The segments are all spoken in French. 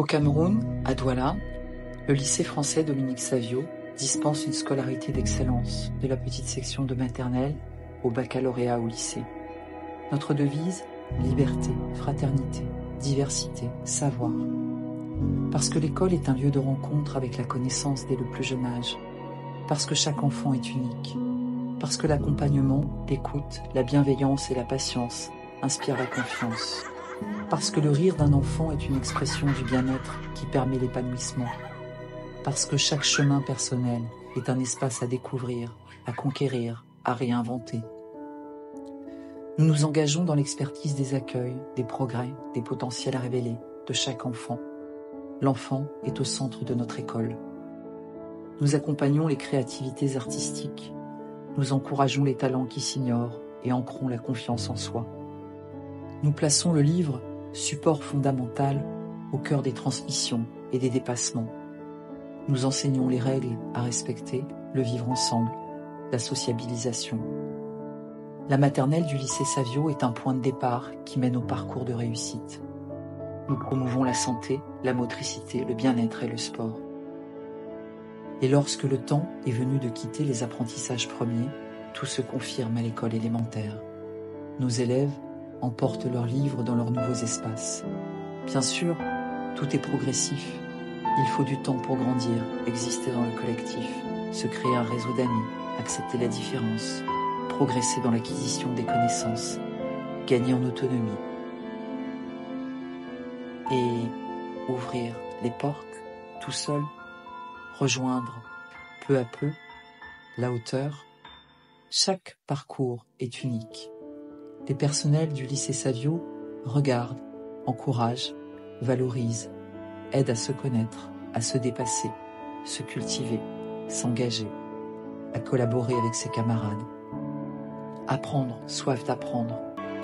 Cameroun, à Douala, le lycée français Dominique Savio dispense une scolarité d'excellence, de la petite section de maternelle au baccalauréat au lycée. Notre devise, liberté, fraternité, diversité, savoir. Parce que l'école est un lieu de rencontre avec la connaissance dès le plus jeune âge. Parce que chaque enfant est unique. Parce que l'accompagnement, l'écoute, la bienveillance et la patience inspirent la confiance. Parce que le rire d'un enfant est une expression du bien-être qui permet l'épanouissement. Parce que chaque chemin personnel est un espace à découvrir, à conquérir, à réinventer. Nous nous engageons dans l'expertise des accueils, des progrès, des potentiels à révéler de chaque enfant. L'enfant est au centre de notre école. Nous accompagnons les créativités artistiques. Nous encourageons les talents qui s'ignorent et ancrons la confiance en soi. Nous plaçons le livre, support fondamental, au cœur des transmissions et des dépassements. Nous enseignons les règles à respecter, le vivre ensemble, la sociabilisation. La maternelle du lycée Savio est un point de départ qui mène au parcours de réussite. Nous promouvons la santé, la motricité, le bien-être et le sport. Et lorsque le temps est venu de quitter les apprentissages premiers, tout se confirme à l'école élémentaire. Nos élèves emportent leurs livres dans leurs nouveaux espaces. Bien sûr, tout est progressif. Il faut du temps pour grandir, exister dans le collectif, se créer un réseau d'amis, accepter la différence, progresser dans l'acquisition des connaissances, gagner en autonomie et ouvrir les portes tout seul, rejoindre peu à peu la hauteur. Chaque parcours est unique. Les personnels du lycée Savio regardent, encouragent, valorisent, aident à se connaître, à se dépasser, se cultiver, s'engager, à collaborer avec ses camarades. Apprendre, soif d'apprendre,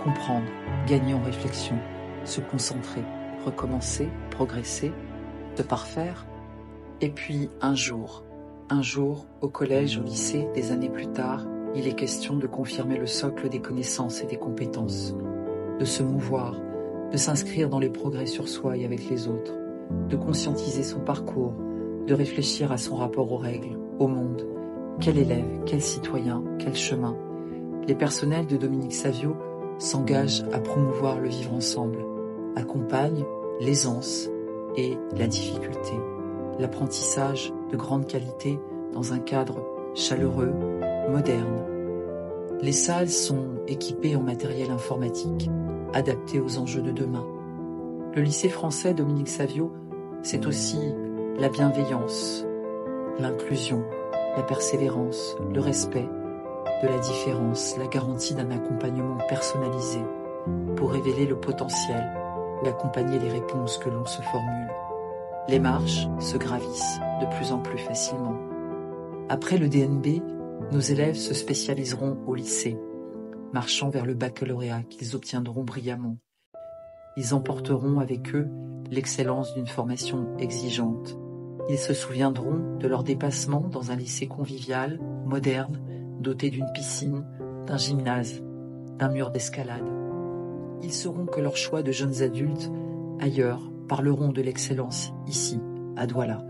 comprendre, gagner en réflexion, se concentrer, recommencer, progresser, se parfaire. Et puis un jour, au collège, au lycée, des années plus tard, il est question de confirmer le socle des connaissances et des compétences, de se mouvoir, de s'inscrire dans les progrès sur soi et avec les autres, de conscientiser son parcours, de réfléchir à son rapport aux règles, au monde. Quel élève, quel citoyen, quel chemin. Les personnels de Dominique Savio s'engagent à promouvoir le vivre ensemble, accompagnent l'aisance et la difficulté, l'apprentissage de grande qualité dans un cadre chaleureux, moderne. Les salles sont équipées en matériel informatique, adapté aux enjeux de demain. Le lycée français Dominique Savio, c'est aussi la bienveillance, l'inclusion, la persévérance, le respect de la différence, la garantie d'un accompagnement personnalisé pour révéler le potentiel et accompagner les réponses que l'on se formule. Les marches se gravissent de plus en plus facilement. Après le DNB, nos élèves se spécialiseront au lycée, marchant vers le baccalauréat qu'ils obtiendront brillamment. Ils emporteront avec eux l'excellence d'une formation exigeante. Ils se souviendront de leur dépassement dans un lycée convivial, moderne, doté d'une piscine, d'un gymnase, d'un mur d'escalade. Ils sauront que leurs choix de jeunes adultes, ailleurs, parleront de l'excellence ici, à Douala.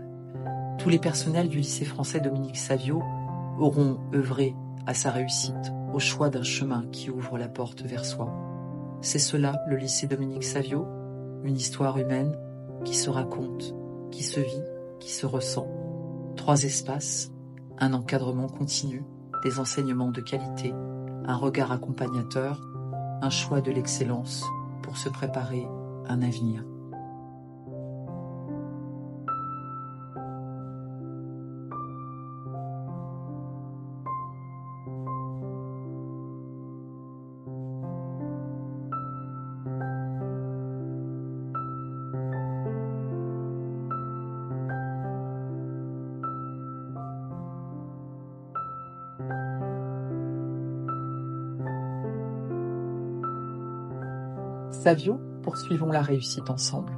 Tous les personnels du lycée français Dominique Savio auront œuvré à sa réussite, au choix d'un chemin qui ouvre la porte vers soi. C'est cela, le lycée Dominique Savio, une histoire humaine qui se raconte, qui se vit, qui se ressent. 3 espaces, un encadrement continu, des enseignements de qualité, un regard accompagnateur, un choix de l'excellence pour se préparer un avenir. Savio, poursuivons la réussite ensemble.